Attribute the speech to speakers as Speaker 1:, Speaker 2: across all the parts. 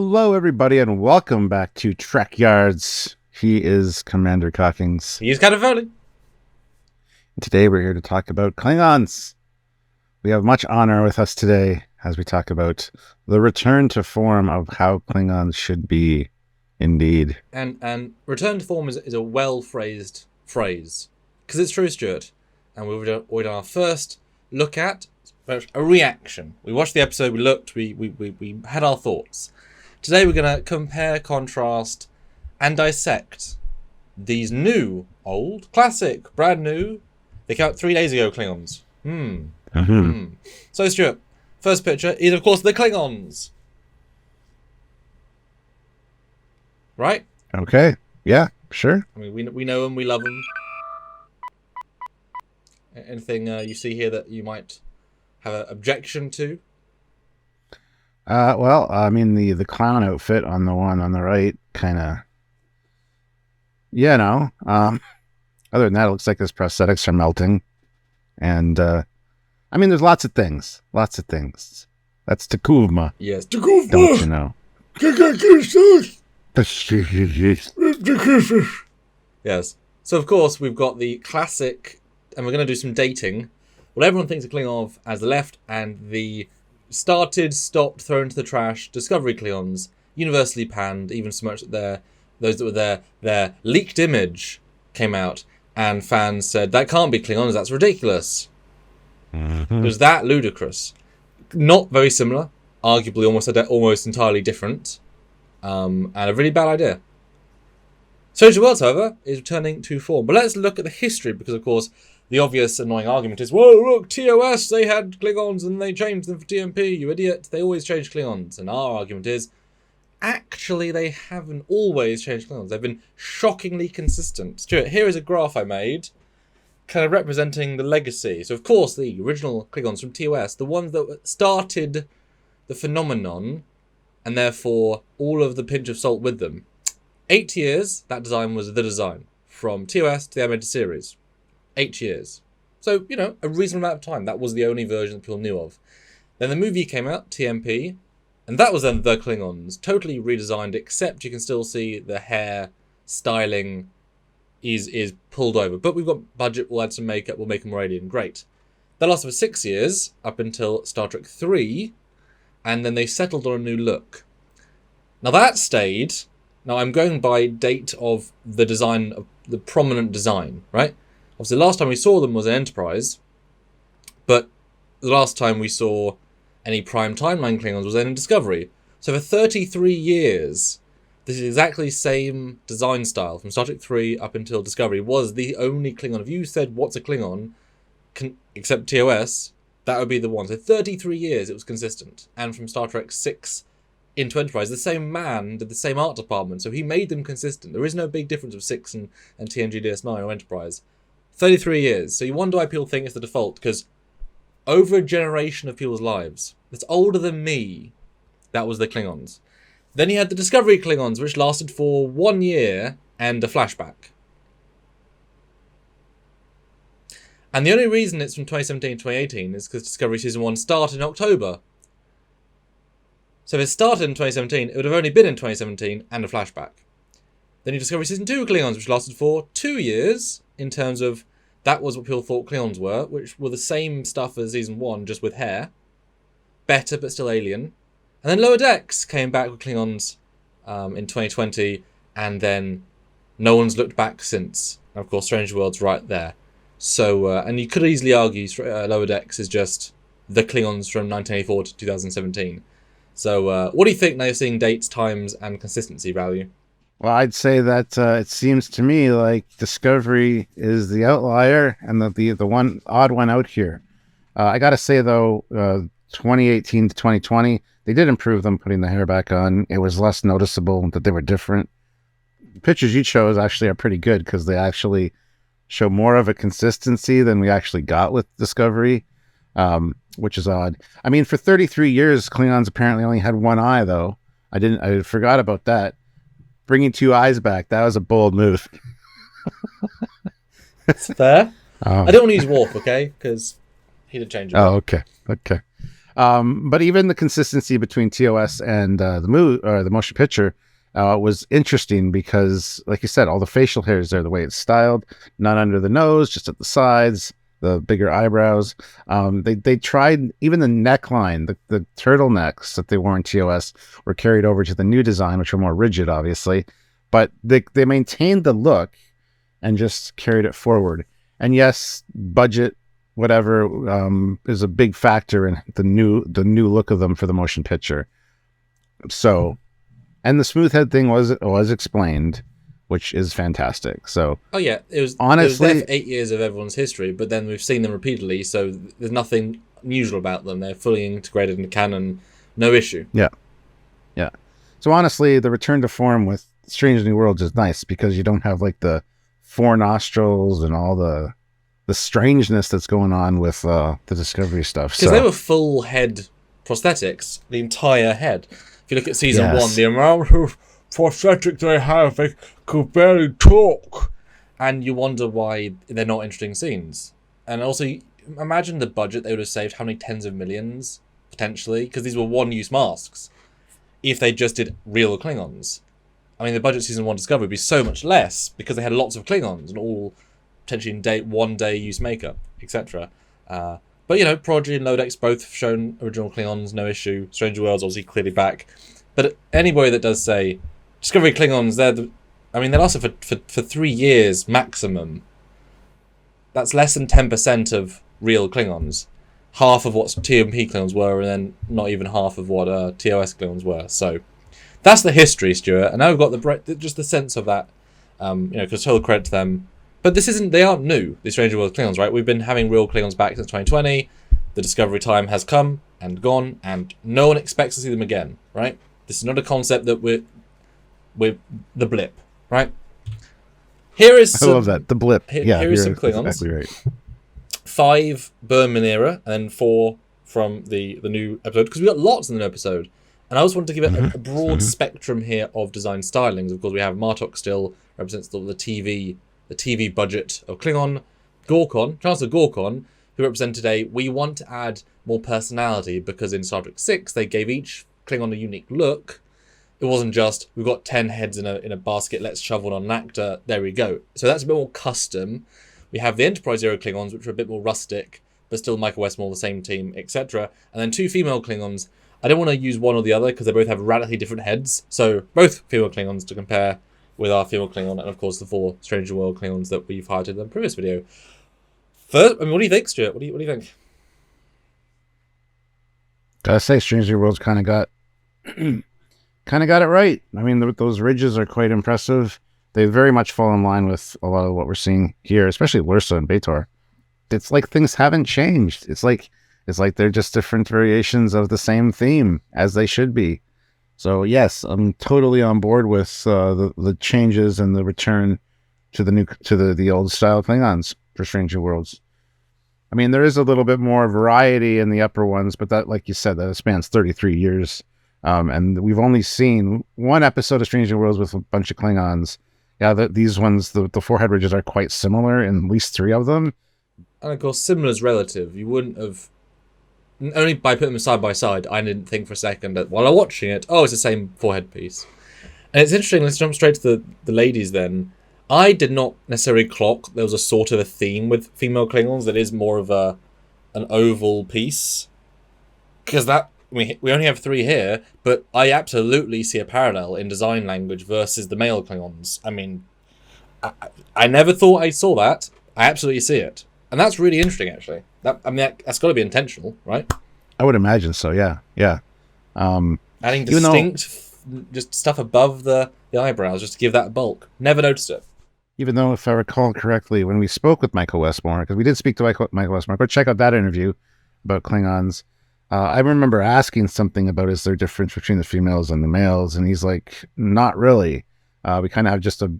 Speaker 1: Hello, everybody, and welcome back to Trekyards. He is Commander Cockings.
Speaker 2: He's kind of Foley.
Speaker 1: Today, we're here to talk about Klingons. We have much honor with us today as we talk about the return to form of how Klingons should be, indeed.
Speaker 2: And return to form is a well-phrased phrase. Because it's true, Stuart. And we've done our first look at a reaction. We watched the episode, we looked, we had our thoughts. Today we're going to compare, contrast, and dissect these new, old, classic, brand new. They came out 3 days ago, Klingons. So, Stuart, first picture is, of course, the Klingons. Right?
Speaker 1: Okay. Yeah, sure.
Speaker 2: I mean, we know them, we love them. Anything you see here that you might have an objection to?
Speaker 1: Well, I mean, the clown outfit on the one on the right, kind of, other than that, it looks like his prosthetics are melting. And, I mean, there's lots of things. That's Takuvma.
Speaker 2: Yes, Takuvma!
Speaker 1: Don't you know?
Speaker 2: Yes. So, of course, we've got the classic, and we're going to do some dating. What everyone thinks of Klingon as the left, and the started, stopped, thrown to the trash, Discovery Klingons, universally panned, even so much that those that were their leaked image came out, and fans said, that can't be Klingons, that's ridiculous.
Speaker 1: Mm-hmm.
Speaker 2: It was that ludicrous. Not very similar, arguably almost entirely different, and a really bad idea. Strange Worlds, however, is returning to form. But let's look at the history, because, of course, the obvious annoying argument is, well, look, TOS, they had Klingons and they changed them for TMP, you idiot. They always change Klingons. And our argument is, actually, they haven't always changed Klingons. They've been shockingly consistent. Stuart, here is a graph I made, kind of representing the legacy. So, of course, the original Klingons from TOS, the ones that started the phenomenon, and therefore all of the pinch of salt with them. 8 years, that design was the design. From TOS to the animated series. 8 years. So, a reasonable amount of time. That was the only version that people knew of. Then the movie came out, TMP, and that was then the Klingons. Totally redesigned, except you can still see the hair styling is pulled over. But we've got budget, we'll add some makeup, we'll make them more alien. Great. That lasted for 6 years, up until Star Trek 3, and then they settled on a new look. Now that stayed. Now I'm going by date of the design, of the prominent design, right? Obviously, the last time we saw them was an Enterprise, but the last time we saw any prime timeline Klingons was then in Discovery. So for 33 years, this is exactly the same design style from Star Trek 3 up until Discovery was the only Klingon. If you said, what's a Klingon, except TOS, that would be the one. So 33 years it was consistent. And from Star Trek 6 into Enterprise, the same man did the same art department, so he made them consistent. There is no big difference of 6 and TNG DS9 or Enterprise. 33 years. So you wonder why people think it's the default, because over a generation of people's lives, that's older than me, that was the Klingons. Then you had the Discovery Klingons, which lasted for 1 year and a flashback. And the only reason it's from 2017 to 2018 is because Discovery Season 1 started in October. So if it started in 2017, it would have only been in 2017 and a flashback. Then you Discovery Season 2 Klingons, which lasted for 2 years, in terms of that was what people thought Klingons were, which were the same stuff as Season 1, just with hair. Better, but still alien. And then Lower Decks came back with Klingons in 2020, and then no one's looked back since. And of course, Strange Worlds right there. So, and you could easily argue Lower Decks is just the Klingons from 1984 to 2017. So, what do you think now you're seeing dates, times, and consistency value?
Speaker 1: Well, I'd say that it seems to me like Discovery is the outlier and the one odd one out here. I got to say, though, 2018 to 2020, they did improve them putting the hair back on. It was less noticeable that they were different. The pictures you chose actually are pretty good because they actually show more of a consistency than we actually got with Discovery, which is odd. I mean, for 33 years, Klingons apparently only had one eye, though. I forgot about that. Bringing 2 eyes back, that was a bold move.
Speaker 2: It's fair. I don't want to use Worf, okay? Because he'd have changed it.
Speaker 1: Oh, okay. But even the consistency between TOS and the motion picture was interesting because, like you said, all the facial hairs there, the way it's styled, not under the nose, just at the sides, the bigger eyebrows. They tried even the neckline, the turtlenecks that they wore in TOS were carried over to the new design, which were more rigid, obviously, but they maintained the look and just carried it forward. And yes, budget, whatever, is a big factor in the new look of them for the motion picture. So, and the smooth head thing was explained, which is fantastic. So,
Speaker 2: Oh yeah, honestly, it was there for 8 years of everyone's history, but then we've seen them repeatedly, so there's nothing unusual about them. They're fully integrated into canon, no issue.
Speaker 1: Yeah. So honestly, the return to form with Strange New Worlds is nice because you don't have like the 4 nostrils and all the strangeness that's going on with the Discovery stuff.
Speaker 2: Because they were full head prosthetics, the entire head. If you look at season 1, the amount of prosthetics they have, they could barely talk. And you wonder why they're not interesting scenes. And also, imagine the budget they would have saved, how many tens of millions, potentially, because these were one-use masks, if they just did real Klingons. I mean, the budget season 1 Discovery would be so much less, because they had lots of Klingons, and all potentially in one-day use makeup, etc. But, you know, Prodigy and Lodex both have shown original Klingons, no issue. Stranger Worlds obviously clearly back. But anybody that does say, Discovery Klingons, they lasted for 3 years maximum. That's less than 10% of real Klingons. Half of what TMP Klingons were, and then not even half of what TOS Klingons were. So that's the history, Stuart. And now we've got just the sense of that, because total credit to them. But they aren't new, the Stranger Worlds Klingons, right? We've been having real Klingons back since 2020. The Discovery time has come and gone, and no one expects to see them again, right? This is not a concept that we're the blip, right? Here is
Speaker 1: I love that, the blip.
Speaker 2: Here is some Klingons.
Speaker 1: Exactly right.
Speaker 2: 5 Berman era, and then 4 from the new episode, because we got lots in the new episode. And I just wanted to give it a broad spectrum here of design stylings. Of course, we have Martok still represents the TV budget of Klingon, Chancellor Gorkon, who represented we want to add more personality, because in Star Trek 6 they gave each Klingon a unique look. It wasn't just, we've got 10 heads in a basket, let's shove one on an actor, there we go. So that's a bit more custom. We have the Enterprise era Klingons, which are a bit more rustic, but still Michael Westmore, the same team, etc. And then 2 female Klingons. I don't want to use one or the other, because they both have radically different heads. So both female Klingons to compare with our female Klingon, and of course the 4 Stranger World Klingons that we've highlighted in the previous video. First, what do you think, Stuart? What do you think?
Speaker 1: Gotta say, Stranger Worlds kind of got it right. I mean, those ridges are quite impressive. They very much fall in line with a lot of what we're seeing here, especially Lursa and B'Etor. It's like things haven't changed. It's like they're just different variations of the same theme, as they should be. So yes, I'm totally on board with the changes and the return to the old style Klingons for Stranger Worlds. I mean, there is a little bit more variety in the upper ones, but that, like you said, that spans 33 years. And we've only seen one episode of Stranger Worlds with a bunch of Klingons. Yeah, these ones, the forehead ridges are quite similar in at least 3 of them.
Speaker 2: And of course, similar is relative. You wouldn't have... Only by putting them side by side, I didn't think for a second that while I'm watching it, it's the same forehead piece. And it's interesting, let's jump straight to the ladies then. I did not necessarily clock there was a sort of a theme with female Klingons that is more of an oval piece. Because we only have 3 here, but I absolutely see a parallel in design language versus the male Klingons. I mean, I never thought I saw that. I absolutely see it. And that's really interesting, actually. That's got to be intentional, right?
Speaker 1: I would imagine so, yeah.
Speaker 2: Adding distinct just stuff above the eyebrows just to give that bulk. Never noticed it.
Speaker 1: Even though, if I recall correctly, when we spoke with Michael Westmore, because we did speak to Michael Westmore, go check out that interview about Klingons. I remember asking something about, is there a difference between the females and the males? And he's like, not really. We kind of have just a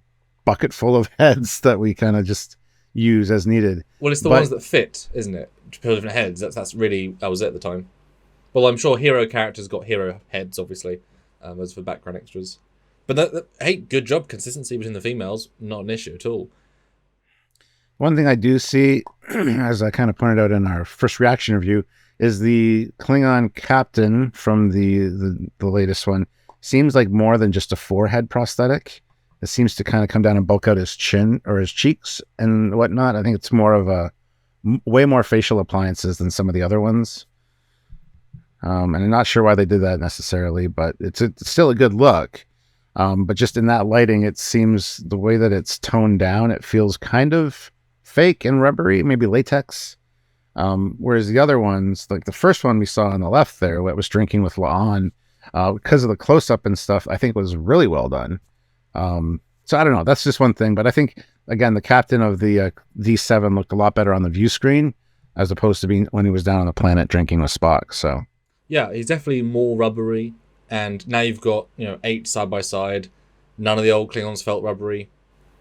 Speaker 1: bucket full of heads that we kind of just use as needed.
Speaker 2: Well, it's the ones that fit, isn't it? Different heads. That was it at the time. Well, I'm sure hero characters got hero heads, obviously, as for background extras. But hey, good job. Consistency between the females, not an issue at all.
Speaker 1: One thing I do see, as I kind of pointed out in our first reaction review, is the Klingon captain from the latest one seems like more than just a forehead prosthetic. It seems to kind of come down and bulk out his chin or his cheeks and whatnot. I think it's more of a way more facial appliances than some of the other ones. And I'm not sure why they did that necessarily, but it's still a good look. But just in that lighting, it seems the way that it's toned down, it feels kind of fake and rubbery, maybe latex. Whereas the other ones, like the first one we saw on the left there, what was drinking with La'an, because of the close-up and stuff, I think was really well done. So I don't know. That's just one thing. But I think, again, the captain of the D7 looked a lot better on the view screen as opposed to being when he was down on the planet drinking with Spock. So
Speaker 2: yeah, he's definitely more rubbery. And now you've got 8 side by side. None of the old Klingons felt rubbery.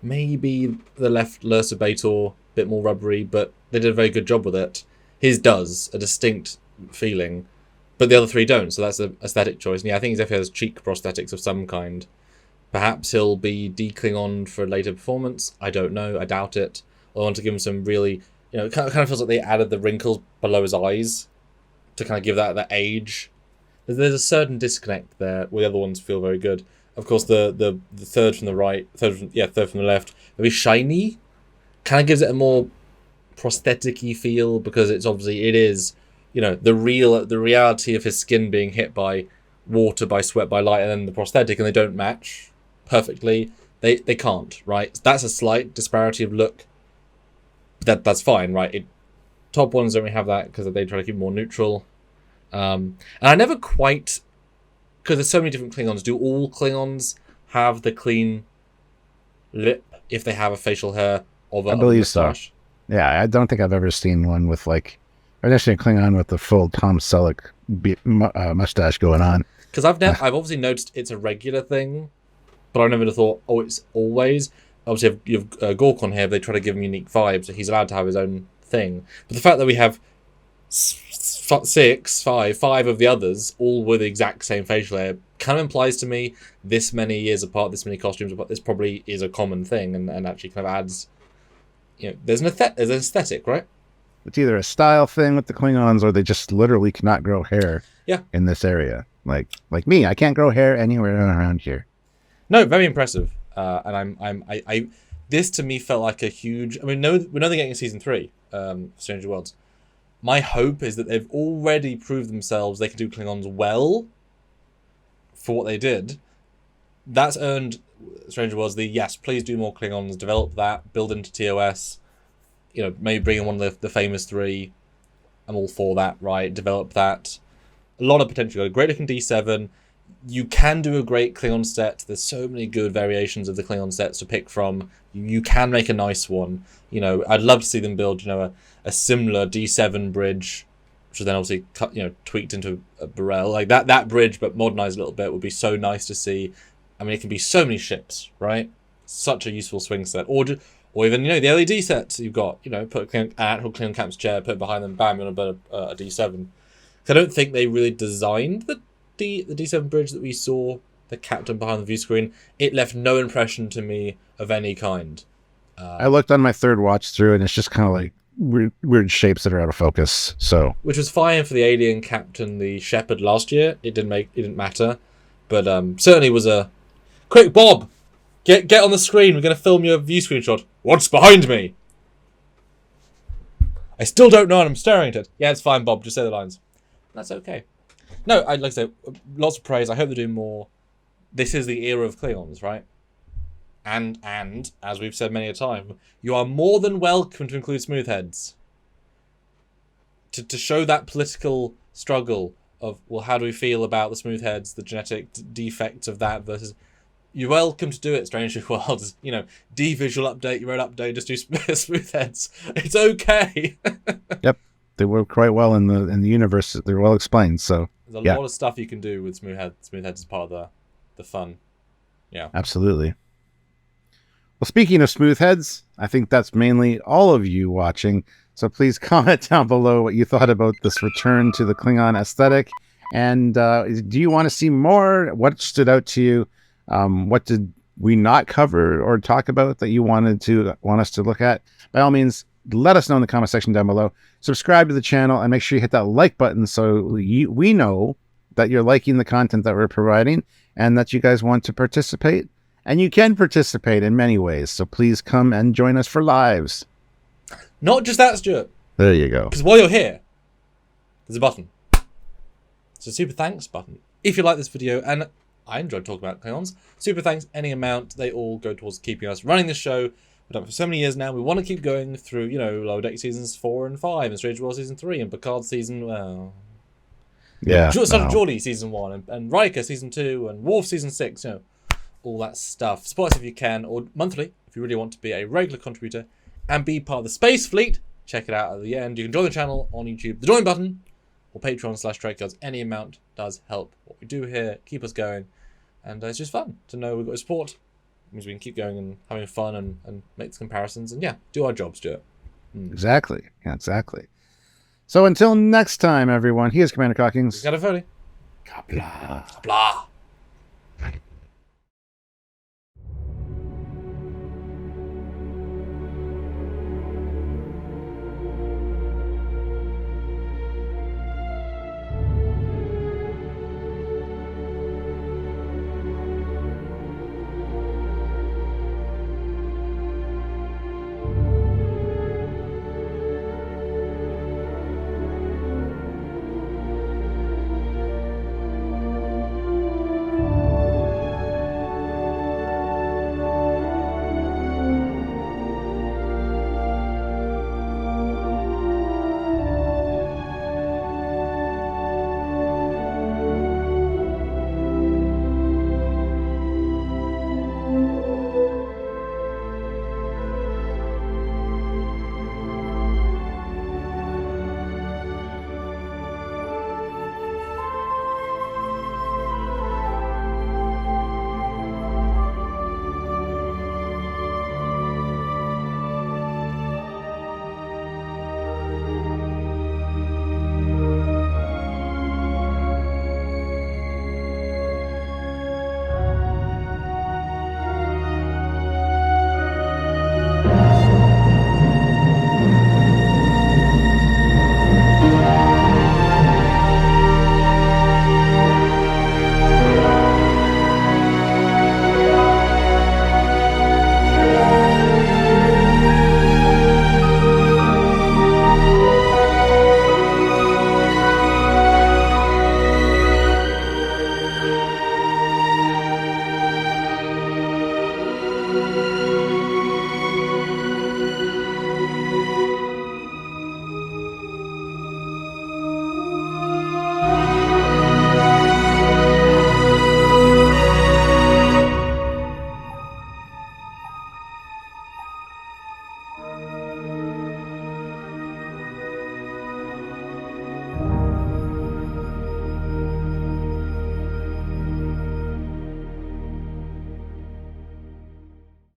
Speaker 2: Maybe the left Lursa Bator, a bit more rubbery, but they did a very good job with it. His does, a distinct feeling, but the other 3 don't, so that's an aesthetic choice. And yeah, I think he definitely has cheek prosthetics of some kind. Perhaps he'll be de-Klingon for a later performance. I don't know. I doubt it. I want to give him some really, it kind of feels like they added the wrinkles below his eyes to kind of give that age. There's a certain disconnect there where the other ones feel very good. Of course, the third from the right, third from the left, very shiny. Kind of gives it a more prosthetic-y feel because it is, the reality of his skin being hit by water, by sweat, by light, and then the prosthetic, and they don't match perfectly. They can't, right? That's a slight disparity of look. That's fine, right? Top ones don't really have that because they try to keep it more neutral. And I never quite, because there's so many different Klingons. Do all Klingons have the clean lip if they have a facial hair of a mustache?
Speaker 1: So. Yeah, I don't think I've ever seen one with or actually a Klingon with the full Tom Selleck mustache going on.
Speaker 2: Because I've obviously noticed it's a regular thing, but I never thought, it's always. Obviously, you have Gork on here. They try to give him unique vibes, so he's allowed to have his own thing. But the fact that we have five of the others, all with the exact same facial hair, kind of implies to me this many years apart, this many costumes apart, this probably is a common thing, and actually kind of adds, there's an aesthetic, right?
Speaker 1: It's either a style thing with the Klingons, or they just literally cannot grow hair.
Speaker 2: Yeah.
Speaker 1: In this area, like me, I can't grow hair anywhere around here.
Speaker 2: No, very impressive. And this to me felt like a huge. I mean, we know they're getting a season 3, Stranger Worlds. My hope is that they've already proved themselves they can do Klingons well for what they did. That's earned Stranger Worlds yes, please do more Klingons, develop that, build into TOS, maybe bring in one of the famous 3. I'm all for that, right? Develop that. A lot of potential. A great looking D7. You can do a great Klingon set. There's so many good variations of the Klingon sets to pick from. You can make a nice one. I'd love to see them build, a similar D7 bridge, which is then obviously tweaked into a Burrell. Like that bridge, but modernized a little bit, would be so nice to see. I mean, it can be so many ships, right? Such a useful swing set. Or even, the LED sets you've got, put an actual Klingon Camp's chair, put it behind them, bam, you're going to build a D7. I don't think they really designed the D7 bridge that we saw the captain behind the view screen. It left no impression to me of any kind.
Speaker 1: I looked on my third watch through, and it's just kind of like weird shapes that are out of focus. So,
Speaker 2: which was fine for the alien captain, the Shepherd last year. It didn't matter, but certainly was a quick Bob. Get on the screen. We're going to film your view screenshot. What's behind me? I still don't know, and I'm staring at it. Yeah, it's fine, Bob. Just say the lines. That's okay. No, I'd like to say, lots of praise. I hope they're doing more. This is the era of Klingons, right? And as we've said many a time, you are more than welcome to include smoothheads. To show that political struggle of, well, how do we feel about the smoothheads, the genetic defects of that versus... You're welcome to do it, Strange New Worlds. De-visual update, your own update, just do smoothheads. It's okay.
Speaker 1: Yep. They work quite well in the universe. They're well explained. So
Speaker 2: there's a lot of stuff you can do with smoothheads. Smoothheads is part of the fun. Yeah,
Speaker 1: absolutely. Well, speaking of smoothheads, I think that's mainly all of you watching. So please comment down below what you thought about this return to the Klingon aesthetic, and do you want to see more? What stood out to you? What did we not cover or talk about that you want us to look at? By all means, let us know in the comment section down below. Subscribe to the channel and make sure you hit that like button so we know that you're liking the content that we're providing and that you guys want to participate. And you can participate in many ways. So please come and join us for lives.
Speaker 2: Not just that, Stuart.
Speaker 1: There you go.
Speaker 2: Because while you're here, there's a button. It's a super thanks button. If you like this video, and I enjoyed talking about Klingons, super thanks, any amount, they all go towards keeping us running this show. We've done it for so many years now. We want to keep going through, Lower Deck seasons 4 and 5, and Strange World season 3, and Picard season, Geordie season 1, and Riker season 2, and Worf season 6, all that stuff. Support us if you can, or monthly, if you really want to be a regular contributor and be part of the Space Fleet. Check it out at the end. You can join the channel on YouTube, the join button, or Patreon/Trekyards. Any amount does help what we do here, keep us going, and it's just fun to know we've got support. It means we can keep going and having fun and make the comparisons and do our jobs, Stuart.
Speaker 1: Exactly. Yeah, exactly. So until next time, everyone, here's Commander Cockings.
Speaker 2: Got a Foley.
Speaker 1: Kapla.
Speaker 2: Blah.